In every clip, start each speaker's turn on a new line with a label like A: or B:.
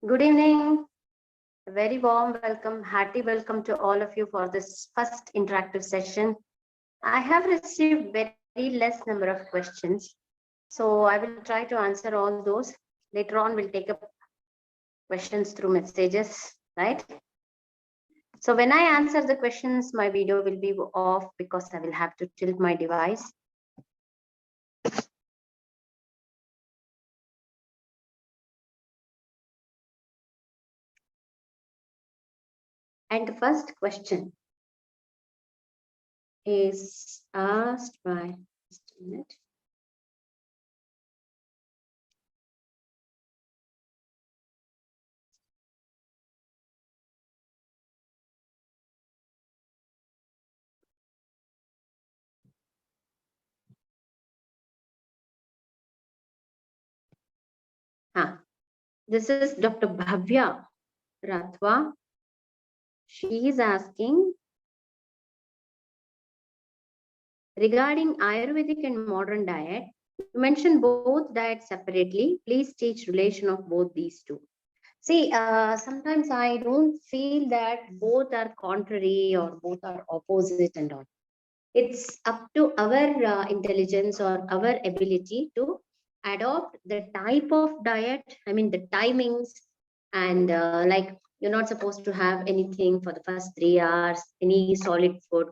A: Good evening. A very warm welcome, hearty welcome to all of you for this first interactive session. I have received very less number of questions, so I will try to answer all those. Later on, we'll take up questions through messages, right? So when I answer the questions, my video will be off because I will have to tilt my device. And the first question is asked by, just a minute. This is Dr. Bhavya Rathwa. She is asking, regarding Ayurvedic and modern diet, you mentioned both diets separately. Please teach relation of both these two. See, sometimes I don't feel that both are contrary or both are opposite and all. It's up to our intelligence or our ability to adopt the type of diet, I mean, the timings, and like you're not supposed to have anything for the first 3 hours, any solid food.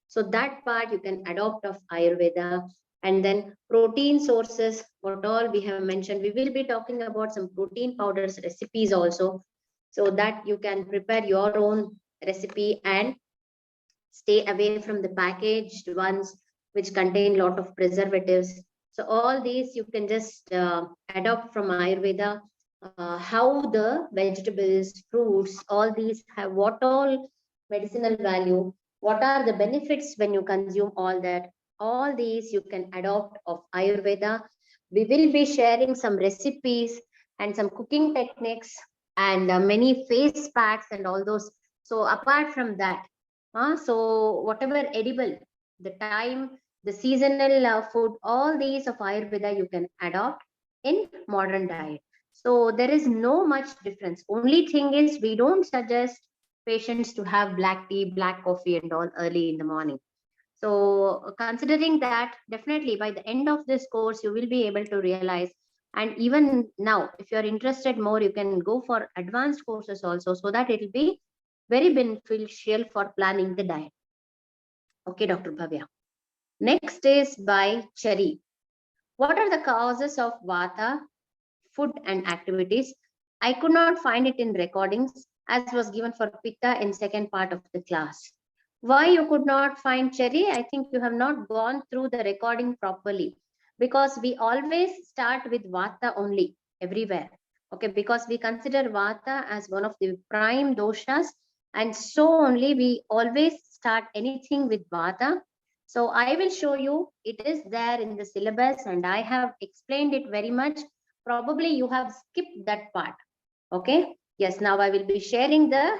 A: So that part you can adopt of Ayurveda. And then protein sources, what all we have mentioned. We will be talking about some protein powders recipes also, so that you can prepare your own recipe and stay away from the packaged ones which contain lot of preservatives. So all these you can just adopt from Ayurveda. How the vegetables, fruits, all these have what all medicinal value, what are the benefits when you consume all that. All these you can adopt of Ayurveda. We will be sharing some recipes and some cooking techniques and many face packs and all those. So apart from that, so whatever edible, the time, the seasonal food, all these of Ayurveda you can adopt in modern diet. So there is no much difference. Only thing is we don't suggest patients to have black tea, black coffee and all early in the morning. So considering that, definitely by the end of this course, you will be able to realize. And even now, if you're interested more, you can go for advanced courses also, so that it will be very beneficial for planning the diet. Okay, Dr. Bhavya. Next is by Cherry. What are the causes of Vata, food and activities? I could not find it in recordings as was given for Pitta in second part of the class. Why you could not find Cherry? I think you have not gone through the recording properly, because we always start with Vata only everywhere. Okay, because we consider Vata as one of the prime doshas, and so only we always start anything with Vata. So I will show you, it is there in the syllabus and I have explained it very much. Probably you have skipped that part. Okay, yes, now I will be sharing the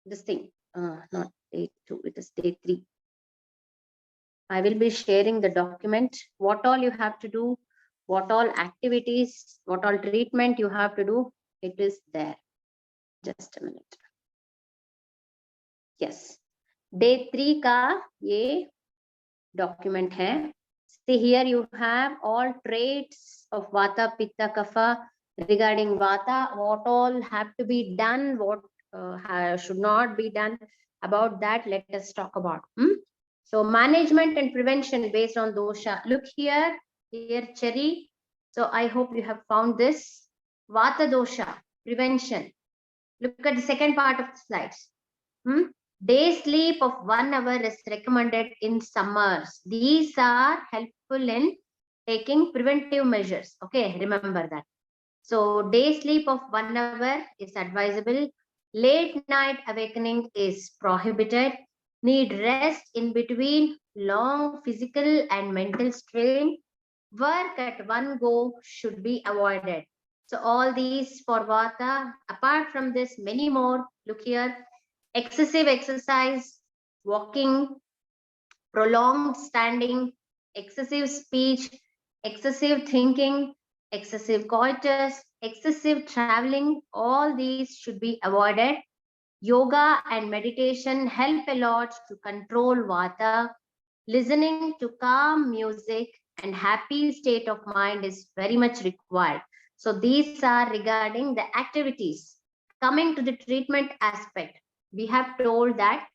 A: this thing, not day 2, it is day 3. I will be sharing the document, what all you have to do, what all activities, what all treatment you have to do. It is there. Just a minute. Yes, day 3 का ये document है. See here you have all traits of Vata, Pitta, Kapha. Regarding Vata, what all have to be done, what should not be done. About that, let us talk about. So management and prevention based on dosha. Look here, Cherry. So I hope you have found this. Vata dosha, prevention. Look at the second part of the slides. Day sleep of 1 hour is recommended in summers. These are helpful in taking preventive measures. Okay, remember that. So day sleep of 1 hour is advisable. Late night awakening is prohibited. Need rest in between long physical and mental strain. Work at one go should be avoided. So all these for Vata. Apart from this, many more. Look here. Excessive exercise, walking, prolonged standing, excessive speech, excessive thinking, excessive coitus, excessive traveling, all these should be avoided. Yoga and meditation help a lot to control vata. Listening to calm music and happy state of mind is very much required. So these are regarding the activities. Coming to the treatment aspect, we have told that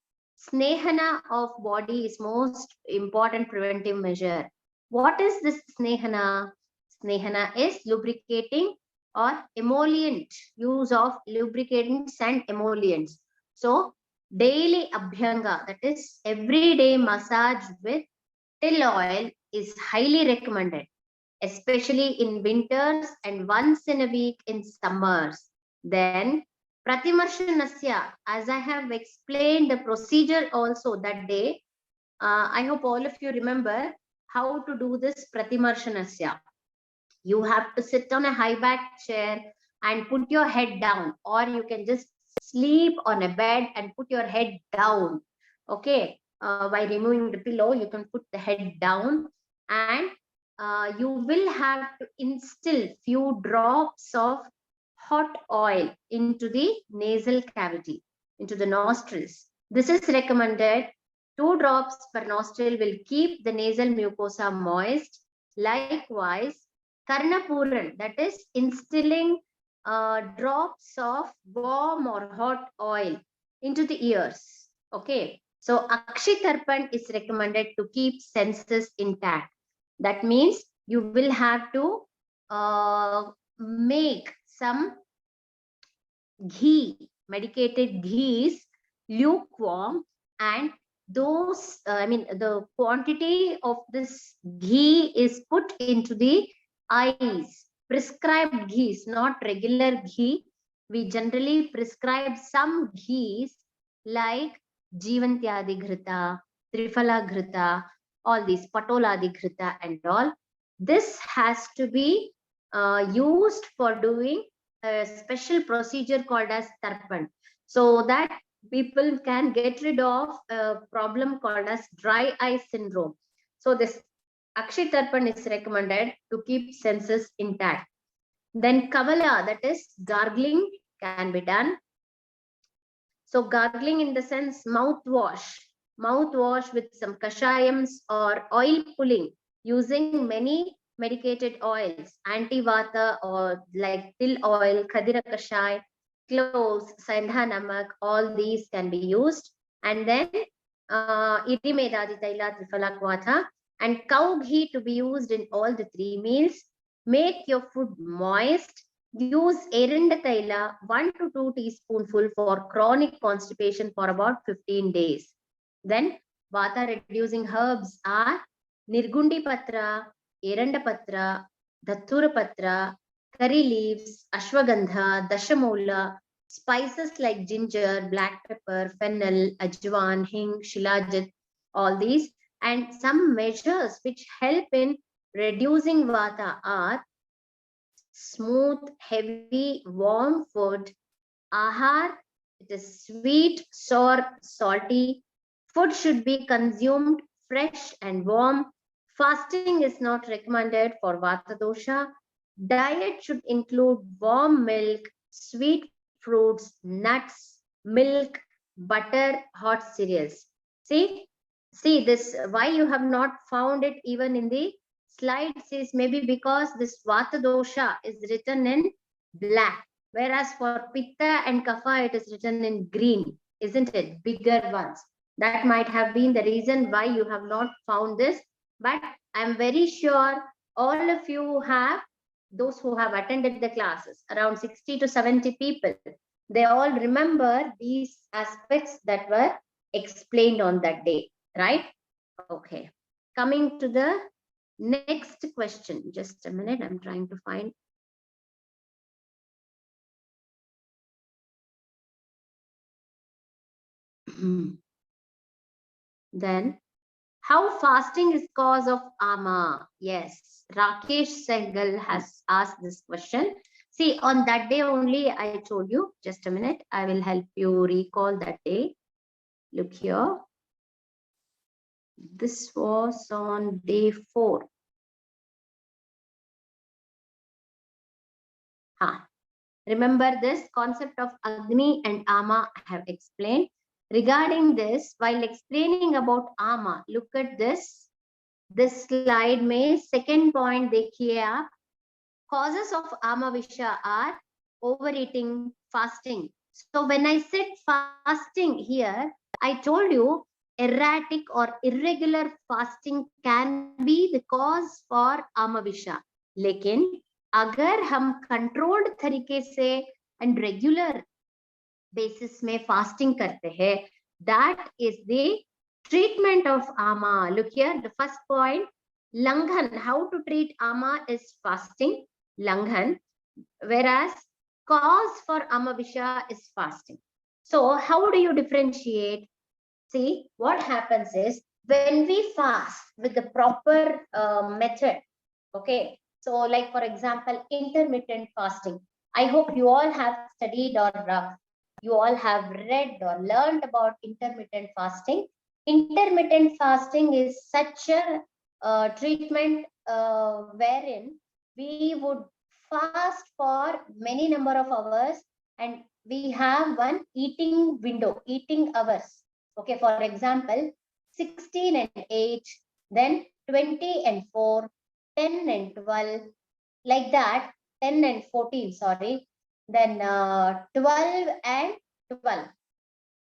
A: snehana of body is most important preventive measure. What is this snehana? Snehana is lubricating or emollient, use of lubricants and emollients. So daily abhyanga, that is everyday massage with till oil, is highly recommended, especially in winters and once in a week in summers. Then Pratimarshanasya, as I have explained the procedure also that day, I hope all of you remember how to do this Pratimarshanasya. You have to sit on a high back chair and put your head down, or you can just sleep on a bed and put your head down. Okay, by removing the pillow, you can put the head down, and you will have to instill few drops of hot oil into the nasal cavity, into the nostrils. This is recommended. 2 drops per nostril will keep the nasal mucosa moist. Likewise, Karnapuran, that is instilling drops of warm or hot oil into the ears. Okay, so Akshitarpan is recommended to keep senses intact. That means you will have to make some ghee, medicated ghees, lukewarm, and those, the quantity of this ghee is put into the eyes. Prescribed ghees, not regular ghee. We generally prescribe some ghees like Jivantyadi Ghrita, Trifala Ghrita, all these Patoladi Ghrita and all. This has to be used for doing a special procedure called as tarpan, so that people can get rid of a problem called as dry eye syndrome. So this Akshay Tarpan is recommended to keep senses intact. Then Kavala, that is gargling, can be done. So gargling in the sense mouthwash with some kashayams or oil pulling using many medicated oils, antivata or like til oil, khadira kashay, cloves, sandha namak, all these can be used. And then irimedadi taila trifalakwatha and cow ghee to be used in all the 3 meals. Make your food moist. Use Erinda Taila 1 to 2 teaspoonful for chronic constipation for about 15 days. Then Vata reducing herbs are Nirgundi Patra, Eranda Patra, Datura Patra, curry leaves, Ashwagandha, Dashamula, spices like ginger, black pepper, fennel, ajwan, hing, shilajit, all these. And some measures which help in reducing Vata are smooth, heavy, warm food. Ahar, it is sweet, sour, salty. Food should be consumed fresh and warm. Fasting is not recommended for Vata dosha. Diet should include warm milk, sweet fruits, nuts, milk, butter, hot cereals. See this, why you have not found it even in the slides is maybe because this Vata dosha is written in black, whereas for Pitta and Kapha it is written in green, isn't it? Bigger ones. That might have been the reason why you have not found this, but I'm very sure all of you have, those who have attended the classes, around 60 to 70 people, they all remember these aspects that were explained on that day, right? Okay. Coming to the next question. Just a minute, I'm trying to find. Then, how fasting is cause of ama? Yes, Rakesh Sehgal has asked this question. See, on that day only, I told you, just a minute, I will help you recall that day. Look here. This was on day 4. Remember this concept of Agni and Ama I have explained. Regarding this, while explaining about Ama, look at this. This slide में second point देखिए आप. Causes of Amavisha are overeating, fasting. So when I said fasting here, I told you erratic or irregular fasting can be the cause for Amavisha. लेकिन अगर हम controlled तरीके से and regular basis में fasting करते हैं, that is the treatment of Ama. Look here, the first point, Langhan. How to treat Ama is fasting, Langhan, whereas cause for Amavisha is fasting. So how do you differentiate? See, what happens is when we fast with the proper method, okay, so like for example, intermittent fasting. I hope you all have studied or you all have read or learned about intermittent fasting. Intermittent fasting is such a treatment wherein we would fast for many number of hours and we have one eating window, eating hours. Okay, for example, 16 and 8, then 20 and 4, 10 and 12, like that, 10 and 14, sorry, then 12 and 12.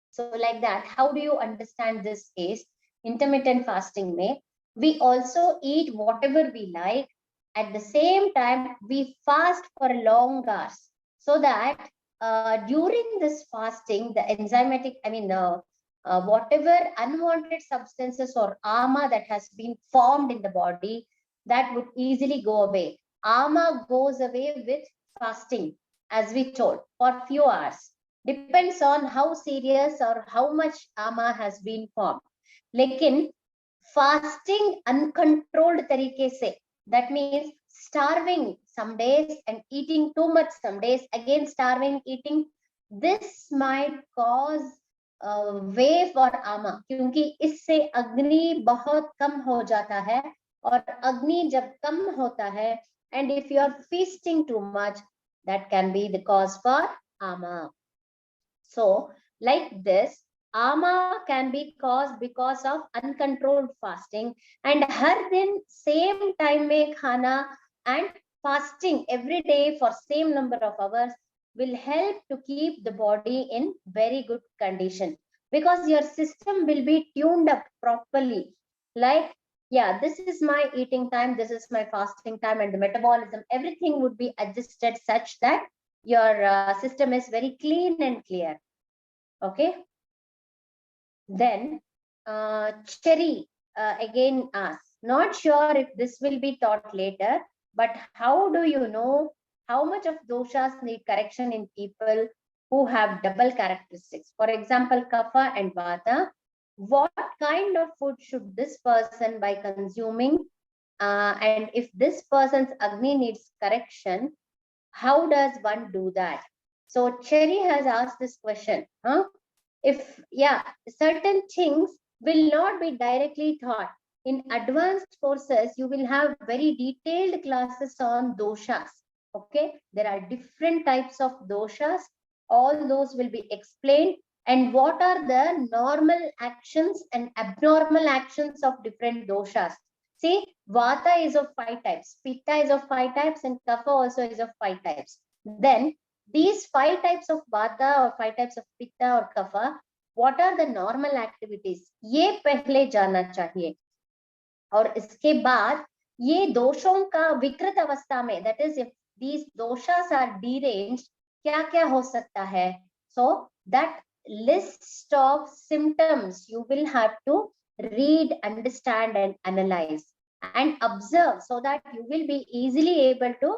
A: So like that, how do you understand this is intermittent fasting may we also eat whatever we like. At the same time, we fast for long hours so that during this fasting, the enzymatic, whatever unwanted substances or ama that has been formed in the body, that would easily go away. Ama goes away with fasting, as we told, for few hours. Depends on how serious or how much ama has been formed. Lekin fasting uncontrolled तरीके से, that means starving some days and eating too much some days, again starving, eating, this might cause way for ama, क्योंकि इससे अग्नि बहुत कम हो जाता है, और अग्नि जब कम होता है, and if you are feasting too much, that can be the cause for ama. So like this, ama can be caused because of uncontrolled fasting, and har din same time mein khana and fasting every day for same number of hours will help to keep the body in very good condition, because your system will be tuned up properly. Like, yeah, this is my eating time, this is my fasting time, and the metabolism, everything would be adjusted such that your system is very clean and clear. Okay. Then Cherry again asks, not sure if this will be taught later, but how do you know how much of doshas need correction in people who have double characteristics? For example, kapha and vata. What kind of food should this person by consuming? And if this person's agni needs correction, how does one do that? So Cherry has asked this question. If, yeah, certain things will not be directly taught. In advanced courses, you will have very detailed classes on doshas. Okay, there are different types of doshas. All those will be explained. And what are the normal actions and abnormal actions of different doshas? See, vata is of 5 types, pitta is of 5 types, and kapha also is of 5 types. Then these 5 types of vata or 5 types of pitta or kapha, what are the normal activities? ये पहले जानना चाहिए. और इसके बाद ये दोषों का विकृत अवस्था में, that is if these doshas are deranged, क्या क्या हो सकता है? So that list of symptoms you will have to read, understand and analyze and observe, so that you will be easily able to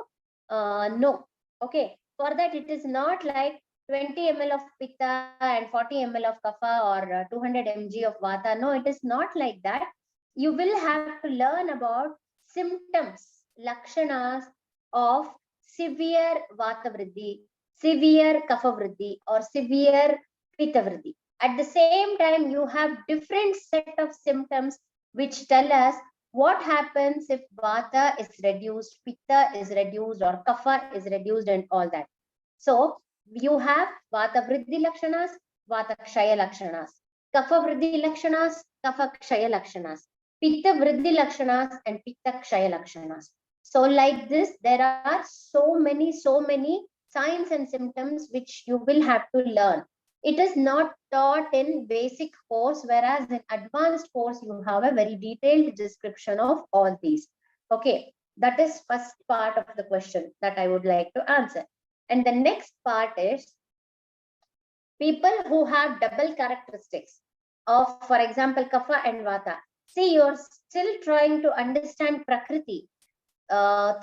A: know. Okay, for that it is not like 20 ml of pitta and 40 ml of kapha or 200 mg of vata. No, it is not like that. You will have to learn about symptoms, lakshanas of severe vata vriddhi, severe kapha vriddhi or severe pitta vriddhi. At the same time, you have different set of symptoms which tell us what happens if vata is reduced, pitta is reduced, or kapha is reduced, and all that. So you have vata vriddhi lakshanas, vata kshaya lakshanas, kapha vriddhi lakshanas, kapha kshaya lakshanas, pitta vriddhi lakshanas, and pitta kshaya lakshanas. So like this, there are so many signs and symptoms which you will have to learn. It is not taught in basic course, whereas in advanced course, you have a very detailed description of all these. Okay, that is first part of the question that I would like to answer. And the next part is people who have double characteristics of, for example, kapha and vata. See, you're still trying to understand prakriti.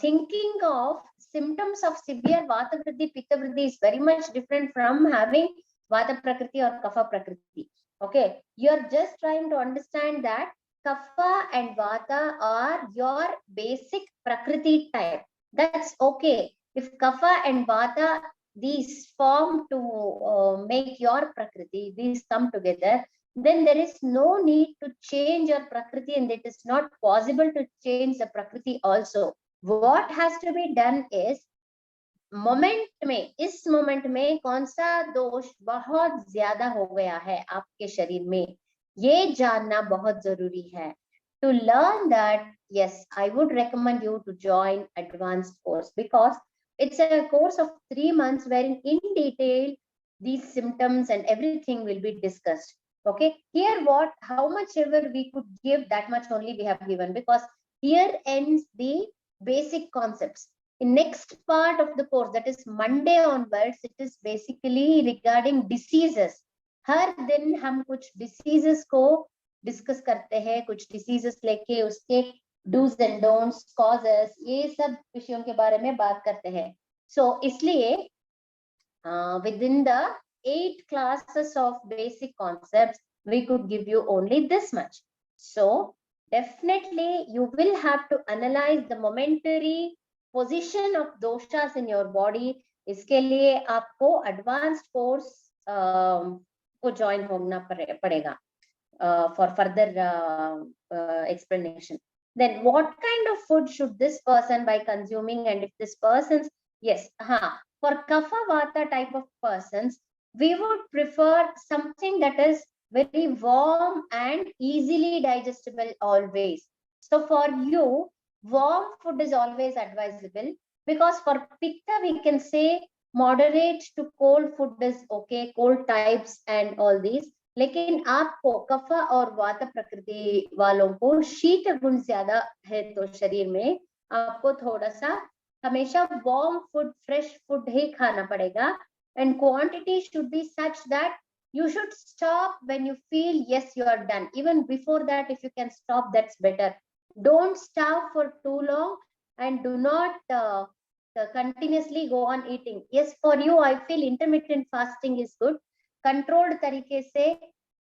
A: Thinking of symptoms of severe vata vriddhi, pitta vriddhi is very much different from having vata prakriti or kapha prakriti. Okay, you're just trying to understand that kapha and vata are your basic prakriti type. That's okay. If kapha and vata, these form to make your prakriti, these come together, then there is no need to change your prakriti, and it is not possible to change the prakriti also. What has to be done is moment में, इस moment में कौन सा दोष बहुत ज्यादा हो गया है आपके शरीर में, ये जानना बहुत जरूरी है. To learn that, yes, I would recommend you to join advanced course, because it's a course of 3 months wherein in detail these symptoms and everything will be discussed. Okay, here how much ever we could give, that much only we have given, because here ends the basic concepts. In next part of the course, that is Monday onwards, it is basically regarding diseases. हर दिन हम कुछ diseases को discuss करते हैं, कुछ diseases लेके उसके do's and don'ts, causes, ये सब विषयों के बारे में बात करते हैं. So इसलिए within the 8 classes of basic concepts, we could give you only this much. So definitely you will have to analyze the momentary position of doshas in your body. इसके लिए आपको advanced course को join होना पड़ेगा for further explanation. Then what kind of food should this person by consuming, and if this person's, yes, for kapha vata type of persons, we would prefer something that is very warm and easily digestible always. So for you, warm food is always advisable, because for pitta we can say moderate to cold food is okay, cold types and all these. लेकिन आपको कफा और वाता प्रकृति वालों को शीत गुण ज्यादा है, तो शरीर में आपको थोड़ा सा हमेशा warm food, fresh food ही खाना पड़ेगा, and quantity should be such that you should stop when you feel yes you are done. Even before that, if you can stop, that's better. Don't starve for too long, and do not continuously go on eating. Yes, for you I feel intermittent fasting is good. Controlled तरीके से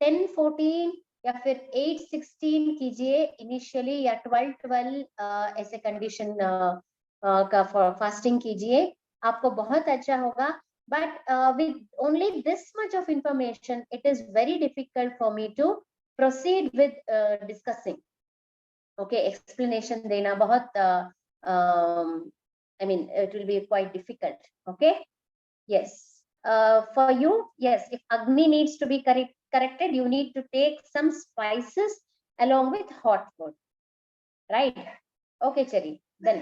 A: 10-14 या फिर 8-16 कीजिए initially, या 12-12 ऐसे condition का fasting कीजिए, आपको बहुत अच्छा होगा. But with only this much of information, it is very difficult for me to proceed with discussing. Okay, explanation देना बहुत I mean it will be quite difficult. Okay, yes. For you, yes, if Agni needs to be corrected, you need to take some spices along with hot food, right? Okay, Chari. Then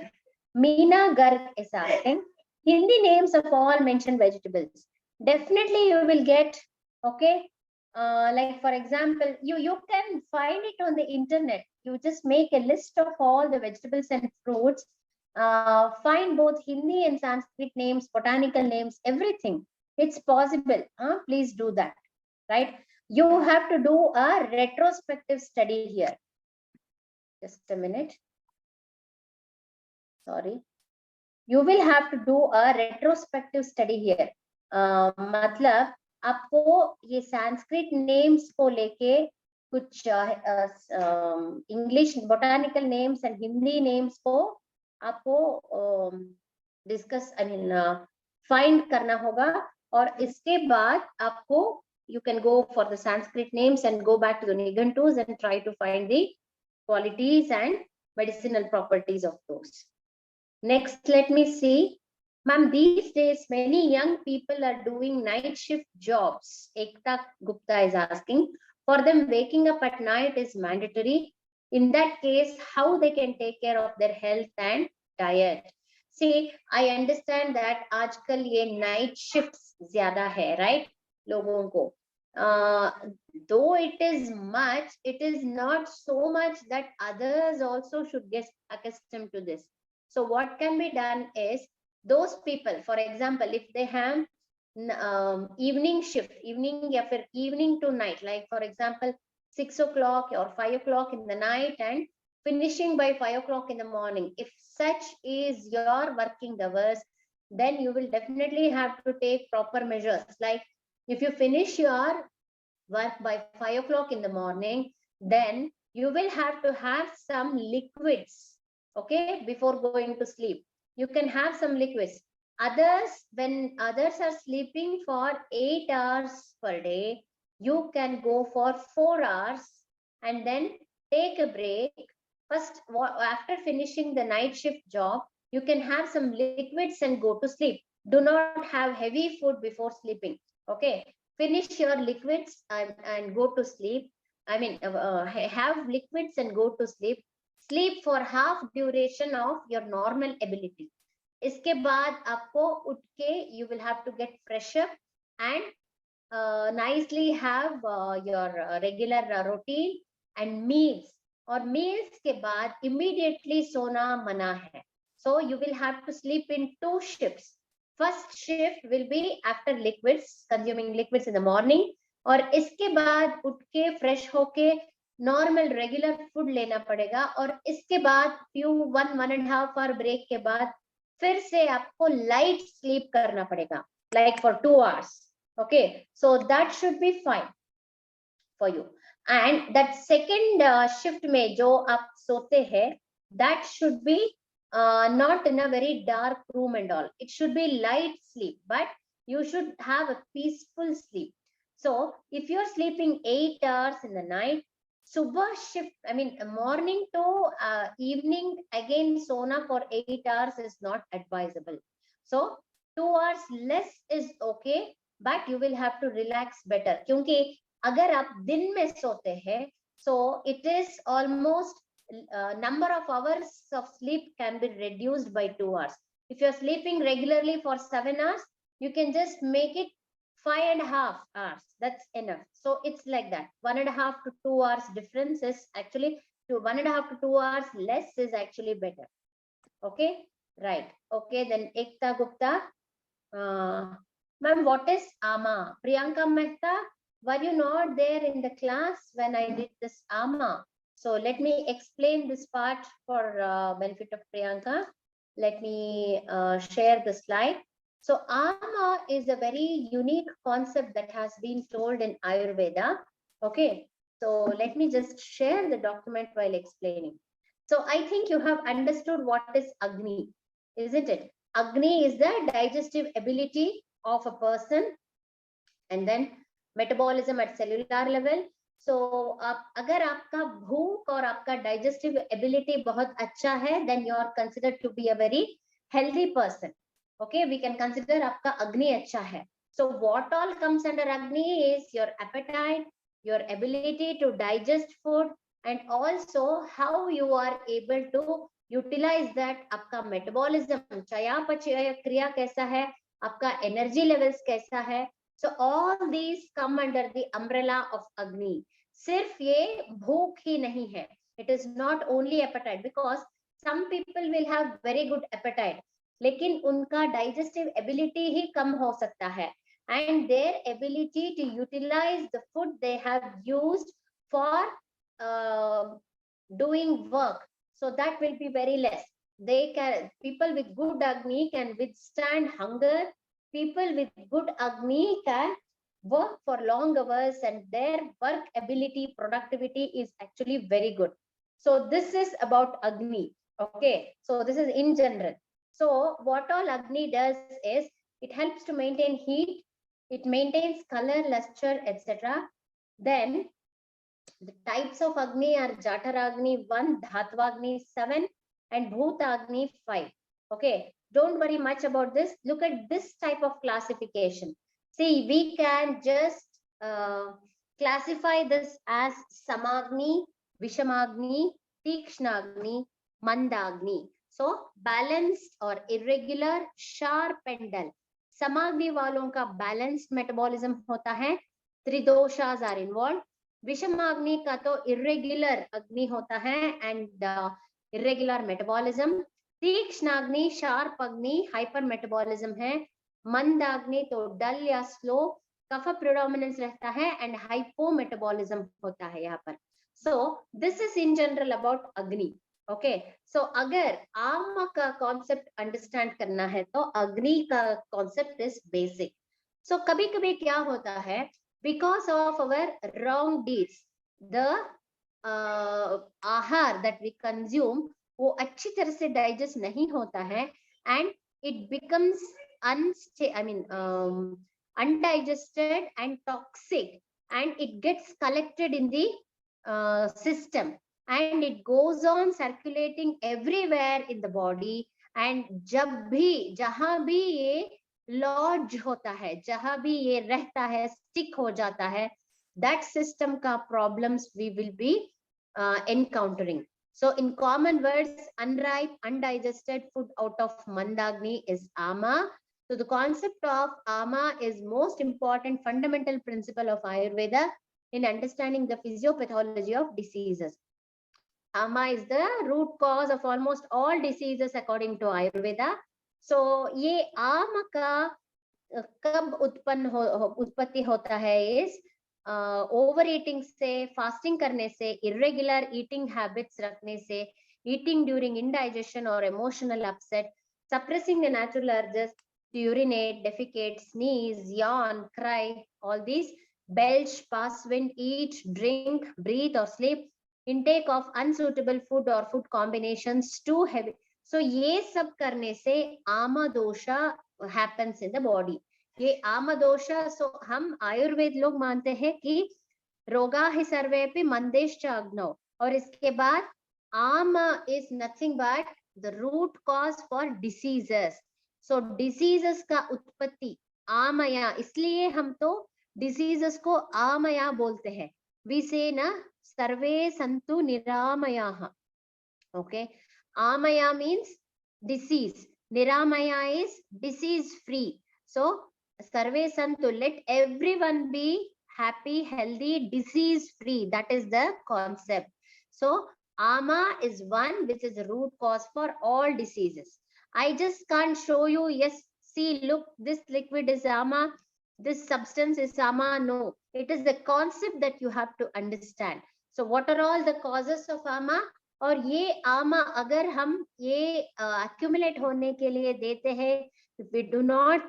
A: Meena Garg is asking Hindi names of all mentioned vegetables. Definitely you will get, okay, like for example, you can find it on the internet. You just make a list of all the vegetables and fruits, find both Hindi and Sanskrit names, botanical names, everything. It's possible. Please do that, right? You have to do a retrospective study here. Just a minute. Sorry. You will have to do a retrospective study here. मतलब आपको ये Sanskrit names को लेके कुछ English botanical names and Hindi names को आपको discuss I mean find करना होगा. और इसके बाद आपको you can go for the Sanskrit names and go back to the Nigantus and try to find the qualities and medicinal properties of those. Next, let me see. Ma'am, these days, many young people are doing night shift jobs. Ekta Gupta is asking. For them, waking up at night is mandatory. In that case, how they can take care of their health and diet? See, I understand that आजकल ये night shifts ज़्यादा है, right? लोगों को. Though it is much, it is not so much that others also should get accustomed to this. So what can be done is, those people, for example, if they have evening shift, evening या फिर evening to night, like for example 6 o'clock or 5 o'clock in the night and finishing by 5 o'clock in the morning, if such is your working hours, then you will definitely have to take proper measures. Like if you finish your work by 5 o'clock in the morning, then you will have to have some liquids, okay, before going to sleep. You can have some liquids. Others, when others are sleeping for 8 hours per day, you can go for 4 hours and then take a break. First, after finishing the night shift job, you can have some liquids and go to sleep. Do not have heavy food before sleeping, okay? Finish your liquids and go to sleep. I mean, have liquids and go to sleep. Sleep for half duration of your normal ability. इसके बाद आपको उठ के you will have to get fresh up and nicely have your regular routine and meals. और meals के बाद immediately सोना मना है. So you will have to sleep in 2 shifts. First shift will be after liquids, consuming liquids in the morning, और इसके बाद उठ के fresh होके normal regular food लेना पड़ेगा, और इसके बाद few 1.5 hour break के बाद फिर से आपको light sleep करना पड़ेगा, like for 2 hours. Okay, so that should be fine for you. And that second shift में जो आप सोते हैं, that should be not in a very dark room and all. It should be light sleep, but you should have a peaceful sleep. So if you're sleeping 8 hours in the night, subah shift, I mean morning to evening, again sona for 8 hours is not advisable. So 2 hours less is okay, but you will have to relax better. क्योंकि अगर आप दिन में सोते हैं, so it is almost number of hours of sleep can be reduced by 2 hours. If you're sleeping regularly for 7 hours, you can just make it 5.5 hours. That's enough. So it's like that. 1.5 to 2 hours difference is actually to 1.5 to 2 hours less is actually better. Okay, right. Okay, then Ekta Gupta. Ma'am, what is AMA? Priyanka Mehta, were you not there in the class when I did this AMA? So let me explain this part for benefit of Priyanka. Let me share the slide. So AMA is a very unique concept that has been told in Ayurveda. Okay, so let me just share the document while explaining. So I think you have understood what is Agni, isn't it? Agni is the digestive ability of a person, and then metabolism at cellular level. So अगर आपका भूख और आपका digestive ability बहुत अच्छा है, then you are considered to be a very healthy person. Okay, we can consider आपका Agni अच्छा है. So what all comes under Agni is your appetite, your ability to digest food, and also how you are able to utilize that. आपका metabolism, चयापचय क्रिया कैसा है, आपका energy levels कैसा है. So all these come under the umbrella of Agni. सिर्फ ये भूख ही नहीं है. It is not only appetite, because some people will have very good appetite, लेकिन उनका digestive ability ही कम हो सकता है, and their ability to utilize the food they have used for doing work, so that will be very less. People with good Agni can withstand hunger. People with good Agni can work for long hours, and their work ability, productivity is actually very good. So this is about Agni. Okay, so this is in general. So what all Agni does is, it helps to maintain heat, it maintains color, luster, etc. Then The types of Agni are Jataragni 1, Dhatwagni 7, and Bhutagni 5. Okay, don't worry much about this. Look at this type of classification. See, we can just classify this as Samagni, Vishamagni, Tikshnagni, Mandagni. So, balanced or irregular, sharp and dull. Samagni वालों का balanced metabolism होता है. Tridoshas are involved. विषमाग्नि का तो irregular अग्नि होता है and irregular metabolism. तीक्ष्णाग्नि sharp अग्नि हाइपर मेटाबॉलिज्म है. मंदाग्नि तो डल या स्लो कफ प्रिडोमिनेंस रहता है एंड हाइपो मेटाबॉलिज्म होता है यहाँ पर. So this is in general about अग्नि. ओके, सो अगर आम का कॉन्सेप्ट अंडरस्टैंड करना है तो अग्नि का कॉन्सेप्ट इज बेसिक. सो कभी कभी क्या होता है, because of our wrong deeds, the आहार that we consume वो अच्छी तरह से डाइजेस्ट नहीं होता है and it becomes undigested and toxic and it gets collected in the system and it goes on circulating everywhere in the body. and जब भी जहां भी ये लॉज होता है, जहां भी ये रहता है, स्टिक हो जाता है, दैट सिस्टम का problems we will be encountering. So in common words, unripe undigested food out of mandagni is ama. So the concept of ama is most important fundamental principle of Ayurveda in understanding the physiopathology of diseases. Ama is the root cause of almost all diseases according to Ayurveda. So ये आम का कब उत्पत्ति होता है, इस over eating से, fasting करने से, इरेगुलर ईटिंग हैबिट्स रखने से, ईटिंग ड्यूरिंग इंडाइजेशन और emotional upset, suppressing the natural urges to urinate, defecate, sneeze, yawn, cry, all these, belch, pass wind, eat, drink, breathe or sleep, intake of unsuitable food or food combinations, too heavy. So ये सब करने से आमा दोषा happens in the body. ये आमा दोषा, so हम आयुर्वेद लोग मानते हैं कि रोगा ही सर्वेपि मंदेश्च अग्नौ, और इसके बाद आमा is nothing but the root cause for diseases. So diseases का उत्पत्ति आमया, इसलिए हम तो diseases को आमया बोलते हैं. We say ना सर्वे संतु निरामयाः. Okay, amaya means disease, niramaya is disease free. So sarve santu, let everyone be happy, healthy, disease free. That is the concept. So ama is one which is the root cause for all diseases. I just can't show you, yes, see, look, this liquid is ama, this substance is ama. No, it is the concept that you have to understand. So what are all the causes of ama? और ये आमा अगर हम ये accumulate होने के लिए देते हैं, if we do not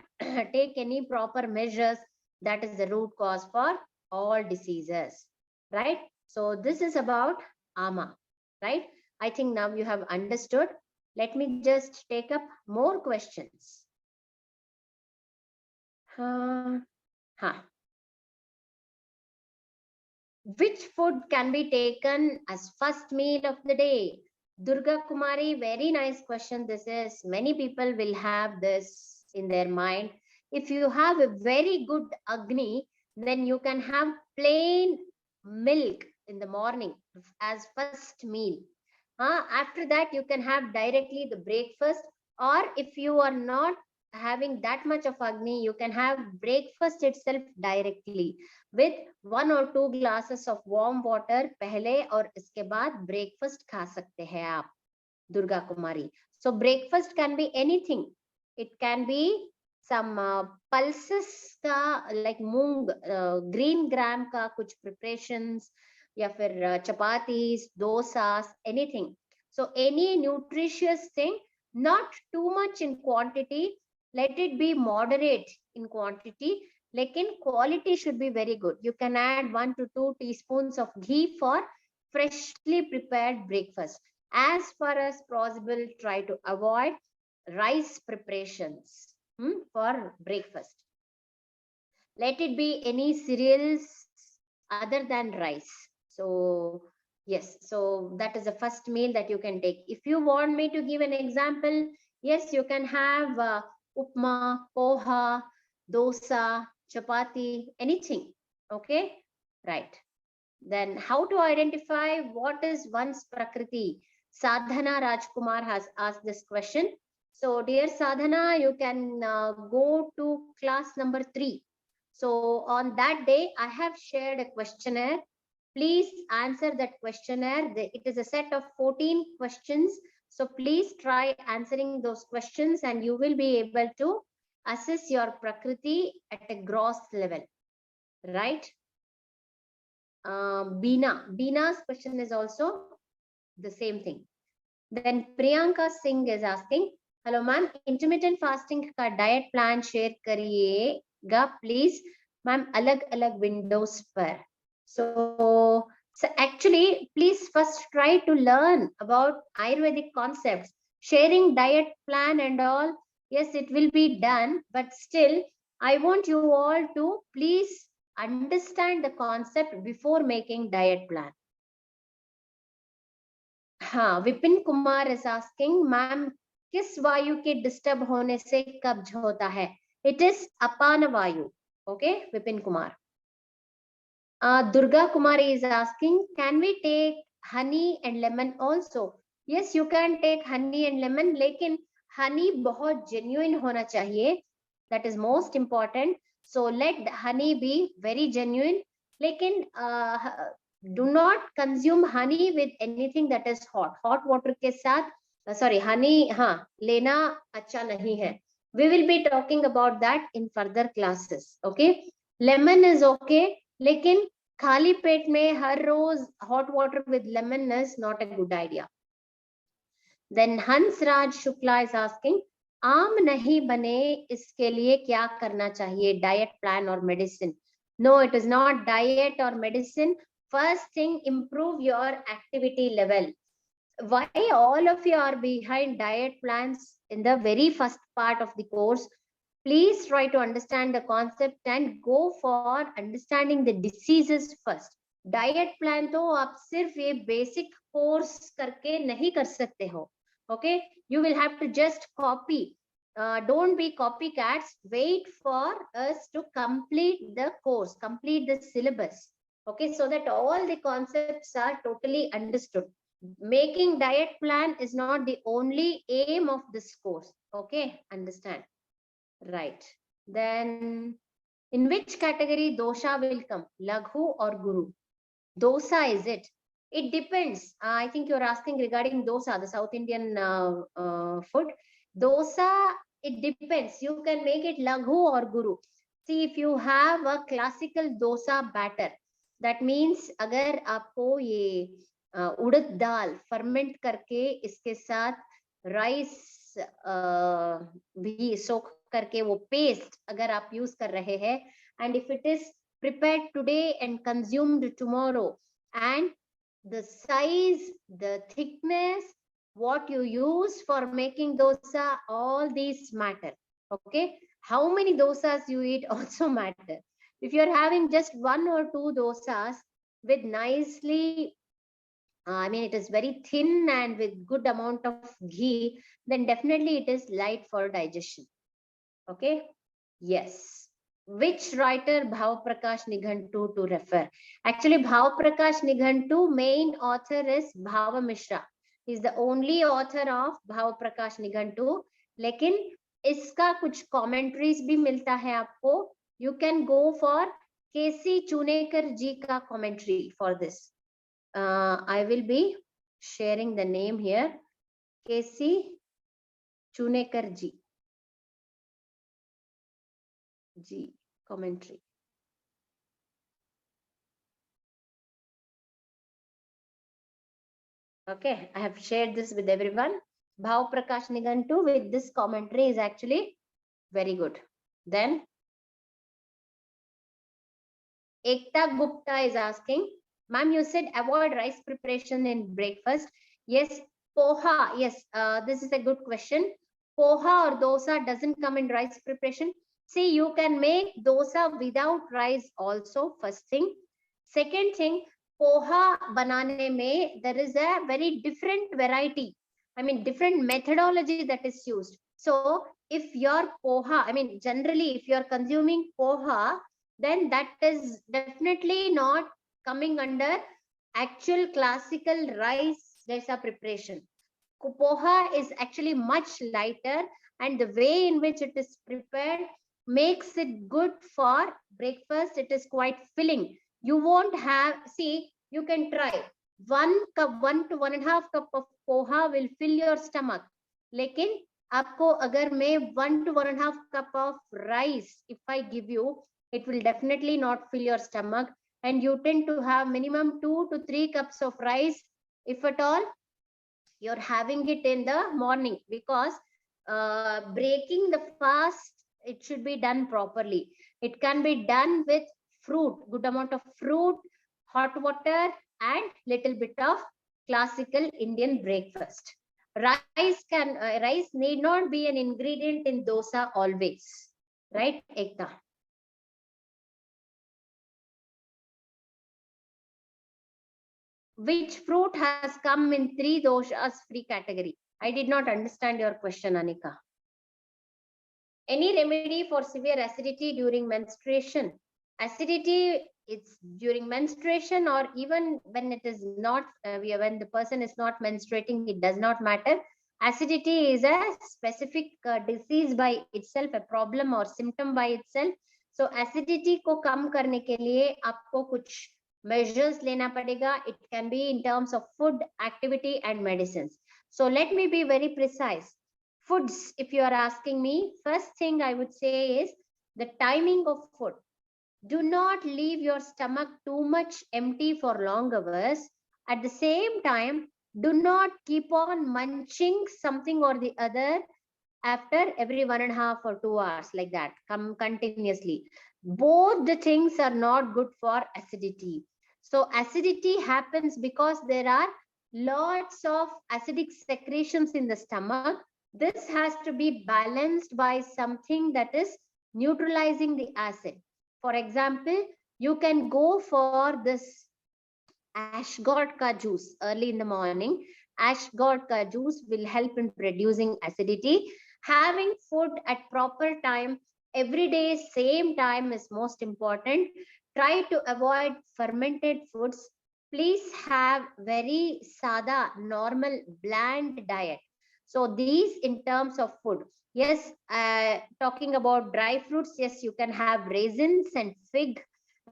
A: take any proper measures, that is the root cause for all diseases, right? So this is about ama, right? I think now you have understood. Let me just take up more questions. Which food can be taken as first meal of the day? Durga Kumari, very nice question this is. Many people will have this in their mind. If you have a very good Agni, then you can have plain milk in the morning as first meal. After that, you can have directly the breakfast, or if you are not having that much of Agni, you can have breakfast itself directly with 1 or 2 glasses of warm water पहले, और इसके बाद breakfast खा सकते हैं आप, Durga Kumari. So breakfast can be anything. It can be some pulses का, like मूंग, green gram का कुछ preparations, या फिर chapatis, dosas, anything. So any nutritious thing, not too much in quantity. Let it be moderate in quantity, lekin quality should be very good. You can add 1 to 2 teaspoons of ghee for freshly prepared breakfast. As far as possible, try to avoid rice preparations for breakfast. Let it be any cereals other than rice. So yes, so that is the first meal that you can take. If you want me to give an example, yes, you can have upma, poha, dosa, chapati, anything. Okay, right. Then how to identify what is one's prakriti? Sadhana Rajkumar has asked this question. So dear Sadhana, you can go to class number 3. So on that day, I have shared a questionnaire. Please answer that questionnaire. It is a set of 14 questions. So please try answering those questions and you will be able to assess your prakriti at a gross level, right? Bina's question is also the same thing. Then Priyanka Singh is asking, hello ma'am, intermittent fasting का diet plan share करिएगा please ma'am अलग अलग windows पर. So actually please first try to learn about Ayurvedic concepts. Sharing diet plan and all, yes, it will be done, but still I want you all to please understand the concept before making diet plan. हाँ, Vipin Kumar is asking, ma'am किस वायु के disturb होने से कब्ज होता है? It is अपान वायु. Okay, Vipin Kumar. Durga Kumari is asking, can we take honey and lemon also? Yes, you can take honey and lemon, लेकिन honey बहुत genuine होना चाहिए. That is most important. So let the honey be very genuine. लेकिन do not consume honey with anything that is hot. Hot water के साथ, sorry, honey हाँ लेना अच्छा नहीं है. We will be talking about that in further classes. Okay, lemon is okay, लेकिन खाली पेट में हर रोज hot water with lemon is not a good idea. Then Hansraj Shukla is asking, आम नहीं बने इसके लिए क्या करना चाहिए? Diet plan or medicine? No, it is not diet or medicine. First thing, improve your activity level. Why all of you are behind diet plans in the very first part of the course? Please try to understand the concept and go for understanding the diseases first. Diet plan तो आप सिर्फ ये basic course करके नहीं कर सकते हो. Okay, you will have to just copy. Don't be copycats. Wait for us to complete the course, complete the syllabus. Okay, so that all the concepts are totally understood. Making diet plan is not the only aim of this course. Okay, understand. Right. Then in which category dosha will come? Laghu or Guru? Dosa is it? It depends. I think you're asking regarding dosa, the South Indian food. Dosa, it depends. You can make it Laghu or Guru. See, if you have a classical dosa batter, that means अगर आपको ये उड़द दाल ferment करके इसके साथ rice भी soak करके वो paste अगर आप use कर रहे हैं, and if it is prepared today and consumed tomorrow, and the size, the thickness, what you use for making dosa, all these matter. Okay, how many dosas you eat also matter. If you're having just 1 or 2 dosas with nicely, I mean, it is very thin and with good amount of ghee, then definitely it is light for digestion. Okay, yes. Which writer Bhav Prakash Nighantu to refer? Actually, Bhav Prakash Nighantu main author is Bhava Mishra. He is the only author of Bhav Prakash Nighantu. लेकिन इसका कुछ commentaries भी मिलता है आपको. You can go for KC Chunekar ji का commentary for this. I will be sharing the name here. KC Chunekar ji. G commentary. Okay, I have shared this with everyone. Bhav Prakash Nighantu with this commentary is actually very good. Then Ekta Gupta is asking, ma'am, you said avoid rice preparation in breakfast. Yes, poha. Yes, this is a good question. Poha or dosa doesn't come in rice preparation. See, you can make dosa without rice also, first thing. Second thing, poha banane mein, there is a very different variety. I mean, different methodology that is used. So if your poha, I mean, generally, if you're consuming poha, then that is definitely not coming under actual classical rice jaisa preparation. Poha is actually much lighter, and the way in which it is prepared makes it good for breakfast. It is quite filling. You won't have, see, you can try 1 cup, 1 to 1.5 cup of poha will fill your stomach. लेकिन आपको अगर मैं 1 to 1.5 cup of rice, if I give you, it will definitely not fill your stomach, and you tend to have minimum 2 to 3 cups of rice, if at all you're having it in the morning, because breaking the fast, it should be done properly. It can be done with fruit, good amount of fruit, hot water, and little bit of classical Indian breakfast. Rice need not be an ingredient in dosa always, right, Ekta? Which fruit has come in 3 doshas free category? I did not understand your question, Anika. Any remedy for severe acidity during menstruation? Acidity, it's during menstruation, or even when it is not, when the person is not menstruating, it does not matter. Acidity is a specific disease by itself, a problem or symptom by itself. So acidity को कम करने के लिए आपको कुछ measures लेना पड़ेगा. It can be in terms of food, activity, and medicines. So let me be very precise. Foods, if you are asking me, first thing I would say is the timing of food. Do not leave your stomach too much empty for long hours. At the same time, do not keep on munching something or the other after every 1.5 or 2 hours, like that, come continuously. Both the things are not good for acidity. So acidity happens because there are lots of acidic secretions in the stomach. This has to be balanced by something that is neutralizing the acid. For example, you can go for this ashgordha juice early in the morning. Ashgordha juice will help in reducing acidity. Having food at proper time every day, same time, is most important. Try to avoid fermented foods. Please have very sada, normal, bland diet. So these in terms of food. Yes, talking about dry fruits, yes, you can have raisins and fig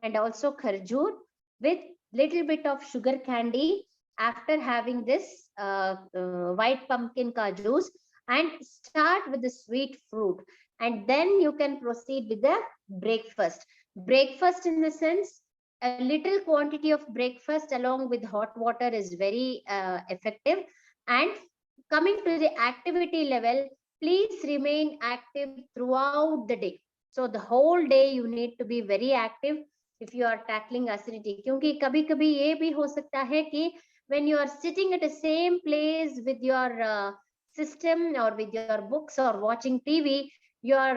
A: and also kharjoor with little bit of sugar candy after having this white pumpkin ka juice, and start with the sweet fruit, and then you can proceed with the breakfast. Breakfast in the sense, a little quantity of breakfast along with hot water is very effective. And coming to the activity level, please remain active throughout the day. So the whole day you need to be very active if you are tackling acidity. क्योंकि कभी कभी ये भी हो सकता है कि when you are sitting at the same place with your system or with your books or watching TV, your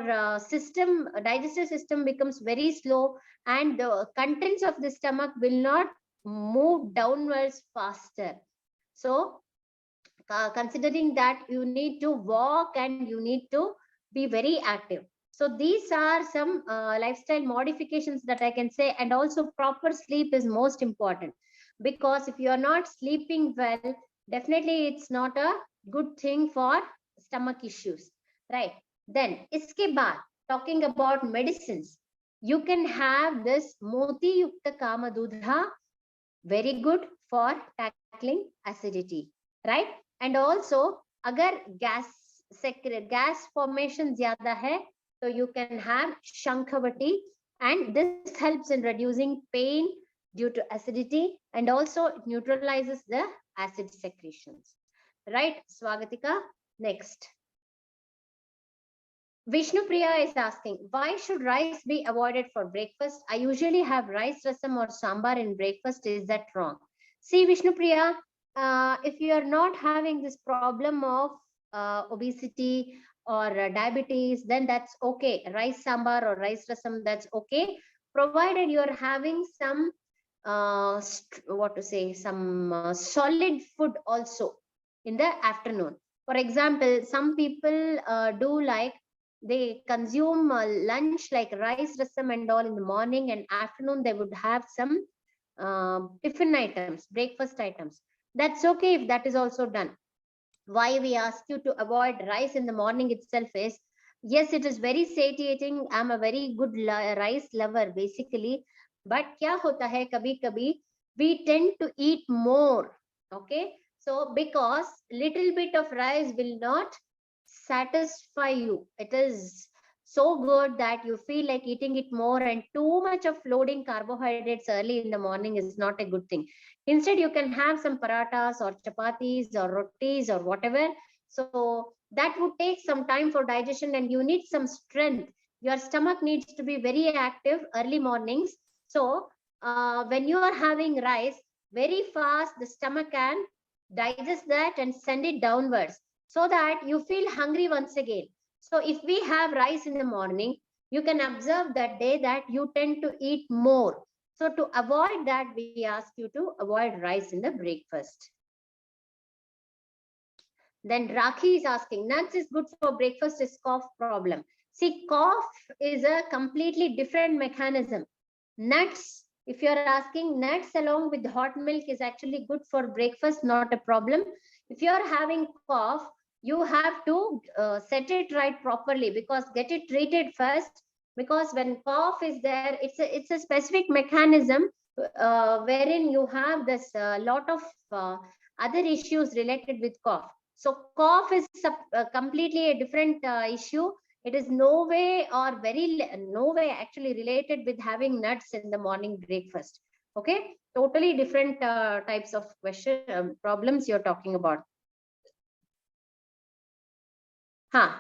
A: digestive system becomes very slow, and the contents of the stomach will not move downwards faster. So considering that, you need to walk and you need to be very active. So these are some lifestyle modifications that I can say. And also proper sleep is most important, because if you are not sleeping well, definitely it's not a good thing for stomach issues, right? Then iske baad, talking about medicines, you can have this moti yukta kama dudha, very good for tackling acidity, right? And also agar gas formation zyada hai, so you can have shankhavati, and this helps in reducing pain due to acidity, and also it neutralizes the acid secretions, right, Swagatika? Next, Vishnu Priya is asking, why should rice be avoided for breakfast? I usually have rice, rasam, or sambar in breakfast. Is that wrong? See, Vishnu Priya, if you are not having this problem of obesity or diabetes, then that's okay. Rice sambar or rice rasam, that's okay, provided you are having some what to say, some solid food also in the afternoon. For example, some people do like they consume lunch like rice, rasam and all in the morning, and afternoon they would have some tiffin items, breakfast items. That's okay if that is also done. Why we ask you to avoid rice in the morning itself is, yes, it is very satiating. I'm a very good rice lover basically, but kya hota hai, kabhi kabhi we tend to eat more. Okay, so because little bit of rice will not satisfy you. It is so good that you feel like eating it more, and too much of loading carbohydrates early in the morning is not a good thing. Instead, you can have some paratas or chapatis or rotis or whatever. So that would take some time for digestion, and you need some strength. Your stomach needs to be very active early mornings. So when you are having rice, very fast the stomach can digest that and send it downwards, so that you feel hungry once again. So if we have rice in the morning, you can observe that day that you tend to eat more. So to avoid that, we ask you to avoid rice in the breakfast. Then Rakhi is asking, nuts is good for breakfast, is cough problem. See, cough is a completely different mechanism. Nuts, if you're asking, nuts along with hot milk is actually good for breakfast, not a problem. If you're having cough, you have to set it right properly, because get it treated first. Because when cough is there, it's a specific mechanism wherein you have this lot of other issues related with cough. So cough is completely a different issue. It is no way or no way actually related with having nuts in the morning breakfast. Okay, totally different types of problems you're talking about.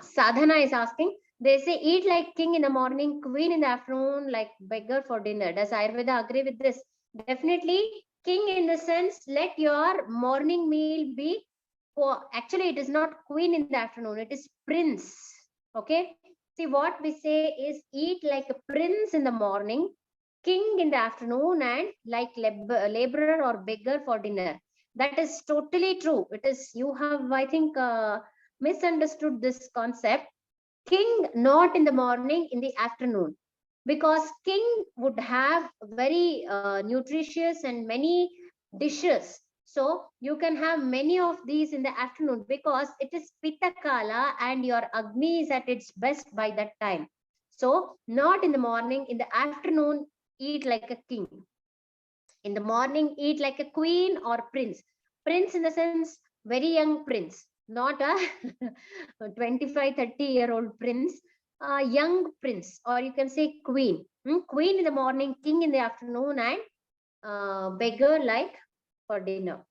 A: Sadhana is asking, they say eat like king in the morning, queen in the afternoon, like beggar for dinner. Does Ayurveda agree with this? Definitely. King in the sense, let your morning meal be, actually it is not queen in the afternoon, it is prince. Okay, see, what we say is eat like a prince in the morning, king in the afternoon, and like laborer or beggar for dinner. That is totally true. It is, you have, I think, misunderstood this concept. King not in the morning, in the afternoon, because king would have very nutritious and many dishes. So you can have many of these in the afternoon, because it is Pitta Kala and your Agni is at its best by that time. So not in the morning, in the afternoon, eat like a king. In the morning, eat like a queen or prince. Prince in the sense, very young prince, not a 25-30-year-old prince. Young prince, or you can say queen. Queen in the morning, king in the afternoon, and beggar like for dinner.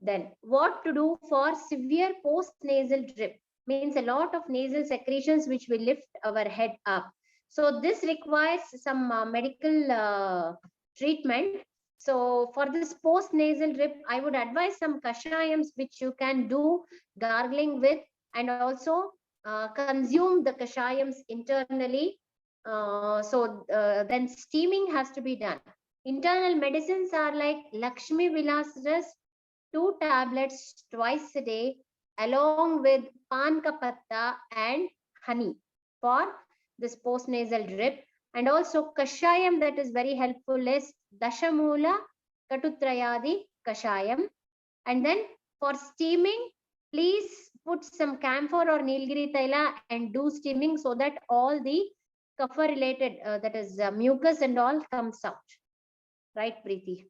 A: Then what to do for severe post-nasal drip? Means a lot of nasal secretions which will lift our head up. So this requires some medical treatment. So for this post-nasal drip, I would advise some kashayams which you can do gargling with, and also consume the kashayams internally. Then steaming has to be done. Internal medicines are like Lakshmi Vilas Ras, 2 tablets twice a day, along with pan ka patta and honey for this postnasal drip. And also kashayam that is very helpful is Dashamula Katutrayadi Kashayam. And then for steaming, please put some camphor or Nilgiri Taila and do steaming, so that all the kapha related, that is mucus and all, comes out. Right, Preeti?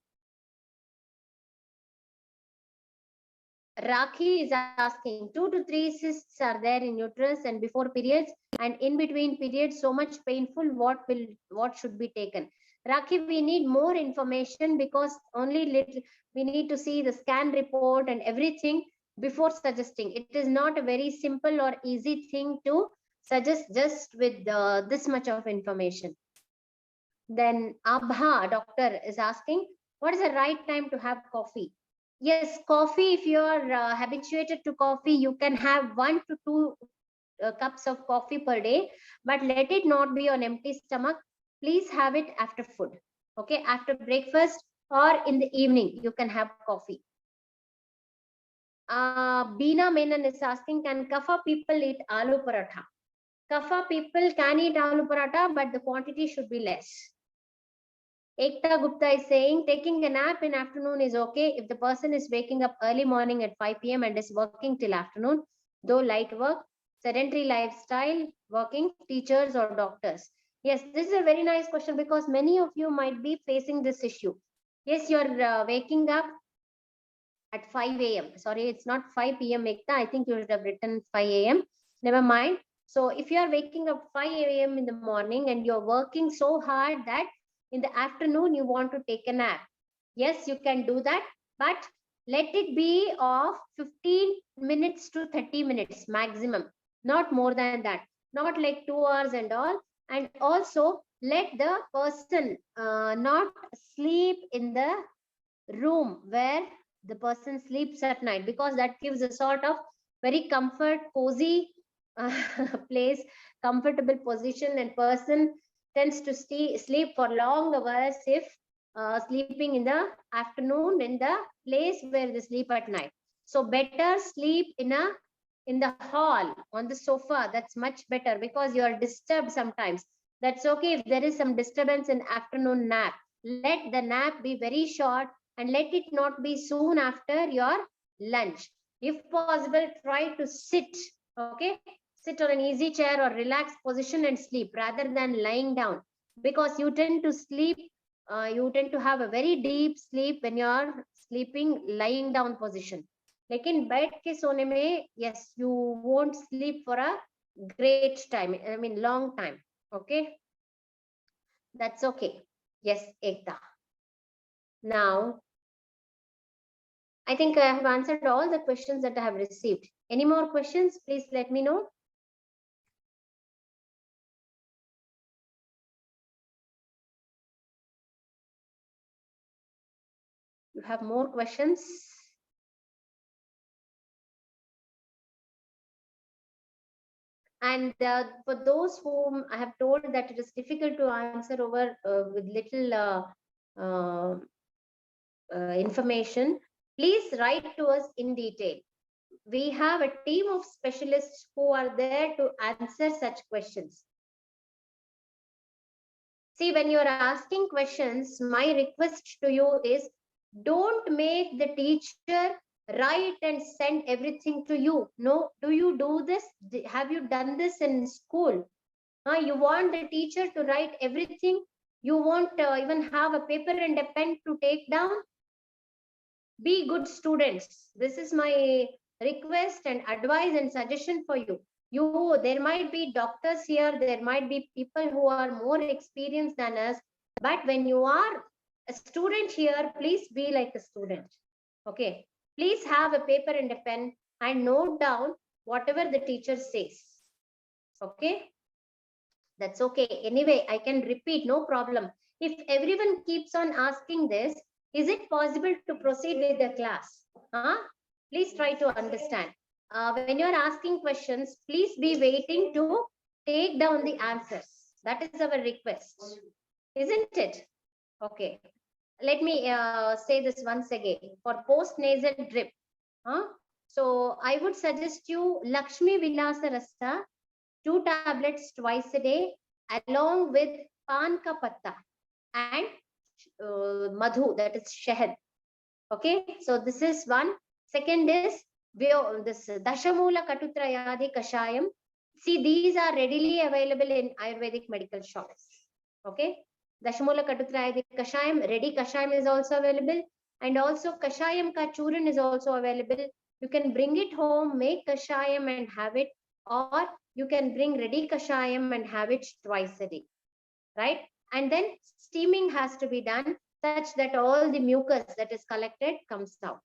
A: Rakhi is asking, 2 to 3 cysts are there in uterus and before periods, and in between periods so much painful. What should be taken? Rakhi, we need more information, because only little we need to see the scan report and everything before suggesting. It is not a very simple or easy thing to suggest just with this much of information. Then Abha doctor is asking, what is the right time to have coffee? Yes, coffee, if you are habituated to coffee, you can have 1 to 2 cups of coffee per day, but let it not be on empty stomach. Please have it after food. Okay, after breakfast or in the evening, you can have coffee. Beena Menon is asking, can Kapha people eat aloo paratha? Kapha people can eat aloo paratha, but the quantity should be less. Ekta Gupta is saying, taking a nap in afternoon is okay if the person is waking up early morning at 5 p.m. and is working till afternoon, though light work, sedentary lifestyle, working, teachers or doctors. Yes, this is a very nice question because many of you might be facing this issue. Yes, you're waking up at 5 a.m. Sorry, it's not 5 p.m. Ekta. I think you should have written 5 a.m. Never mind. So if you are waking up 5 a.m. in the morning and you're working so hard that in the afternoon you want to take a nap, yes, you can do that, but let it be of 15 minutes to 30 minutes maximum, not more than that, not like 2 hours and all. And also let the person not sleep in the room where the person sleeps at night, because that gives a sort of very cozy place, comfortable position, and person tends to sleep for long hours if sleeping in the afternoon in the place where they sleep at night. So better sleep in the hall on the sofa. That's much better because you are disturbed sometimes. That's okay if there is some disturbance in afternoon nap. Let the nap be very short and let it not be soon after your lunch. If possible, try to sit, okay? Sit on an easy chair or relaxed position and sleep rather than lying down, because you tend to sleep, you tend to have a very deep sleep when you are sleeping lying down position. लेकिन बैठ के सोने में, yes, you won't sleep for a great time, I mean long time, okay? That's okay. Yes, Ekta. Now, I think I have answered all the questions that I have received. Any more questions? Please let me know. You have more questions? And for those whom I have told that it is difficult to answer over with little information, please write to us in detail. We have a team of specialists who are there to answer such questions. See, when you are asking questions, my request to you is, don't make the teacher write and send everything to you. No, do you do this? Have you done this in school? You want the teacher to write everything? You won't even have a paper and a pen to take down? Be good students. This is my request and advice and suggestion for you. There might be doctors here, there might be people who are more experienced than us, but when you are a student here, please be like a student. Okay, please have a paper and a pen and note down whatever the teacher says. Okay, that's okay. Anyway, I can repeat, no problem. If everyone keeps on asking this, is it possible to proceed with the class? Please try to understand. When you're asking questions, please be waiting to take down the answers. That is our request, isn't it? Okay. Let me say this once again. For post-nasal drip, so I would suggest you Lakshmi Vilasa Rasta, 2 tablets twice a day, along with Pan Ka Patta and Madhu, that is Shahad. Okay, so this is one. Second is this Dashamula Katutrayadi Kashayam. See, these are readily available in Ayurvedic medical shops. Okay, Dashamula Katutrayadi Kashayam, ready Kashayam is also available, and also Kashayam Kachuran is also available. You can bring it home, make Kashayam and have it, or you can bring ready Kashayam and have it twice a day, right? And then steaming has to be done such that all the mucus that is collected comes out.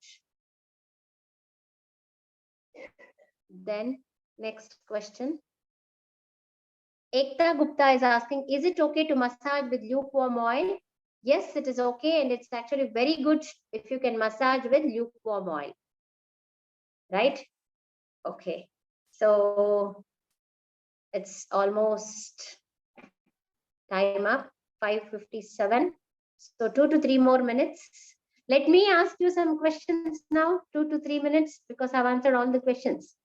A: Then next question. Ekta Gupta is asking, is it okay to massage with lukewarm oil? Yes, it is okay, and it's actually very good if you can massage with lukewarm oil, right? Okay, so it's almost time up, 5:57. So 2 to 3 more minutes. Let me ask you some questions now, 2 to 3 minutes, because I've answered all the questions.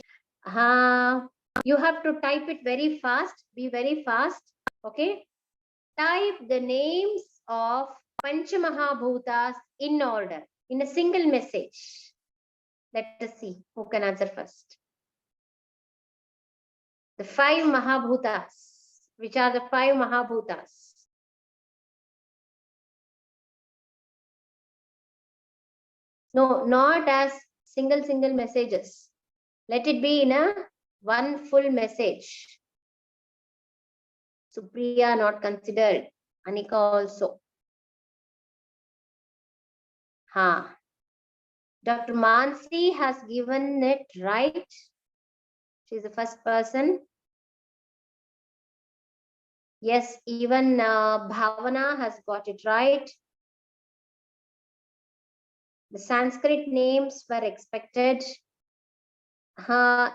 A: You have to type it very fast. Be very fast. Okay. Type the names of Panchamahabhutas in order, in a single message. Let us see who can answer first. The 5 Mahabhutas. Which are the 5 Mahabhutas? No, not as single messages. Let it be in a one full message. Supriya not considered. Anika also. Dr. Mansi has given it right. She's the first person. Yes, even Bhavana has got it right. The Sanskrit names were expected.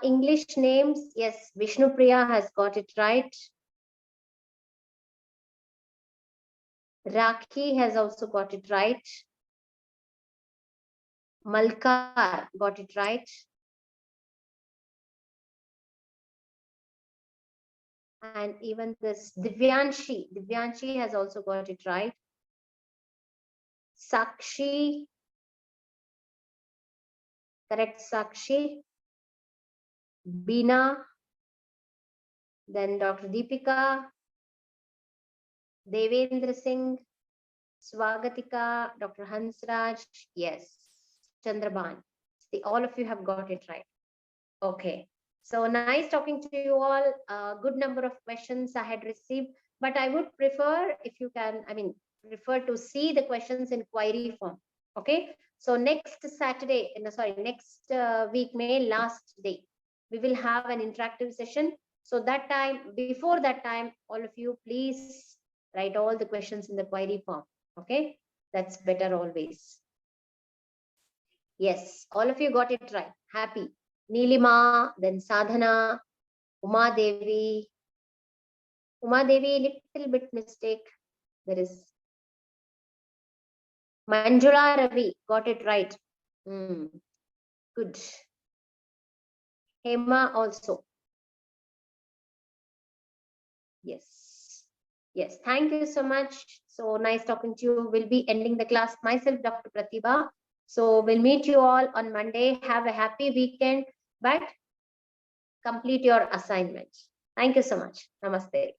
A: English names, yes, Vishnu Priya has got it right. Rakhi has also got it right. Malkar got it right. And even this Divyanshi has also got it right. Sakshi, correct, Sakshi. Bina, then Dr. Deepika, Devendra Singh, Swagatika, Dr. Hansraj, yes, Chandraban. All of you have got it right. Okay. So nice talking to you all. Good number of questions I had received, but I would prefer if you can, prefer to see the questions in query form. Okay. So next Saturday, next week, May last day, we will have an interactive session. So that time, before that time, all of you, please write all the questions in the query form. Okay. That's better always. Yes, all of you got it right. Happy. Nilima, then Sadhana, Uma Devi, little bit mistake. There is Manjula Ravi, got it right. Good. Hema also. Yes. Yes. Thank you so much. So nice talking to you. We'll be ending the class. Myself, Dr. Pratibha. So we'll meet you all on Monday. Have a happy weekend, but complete your assignment. Thank you so much. Namaste.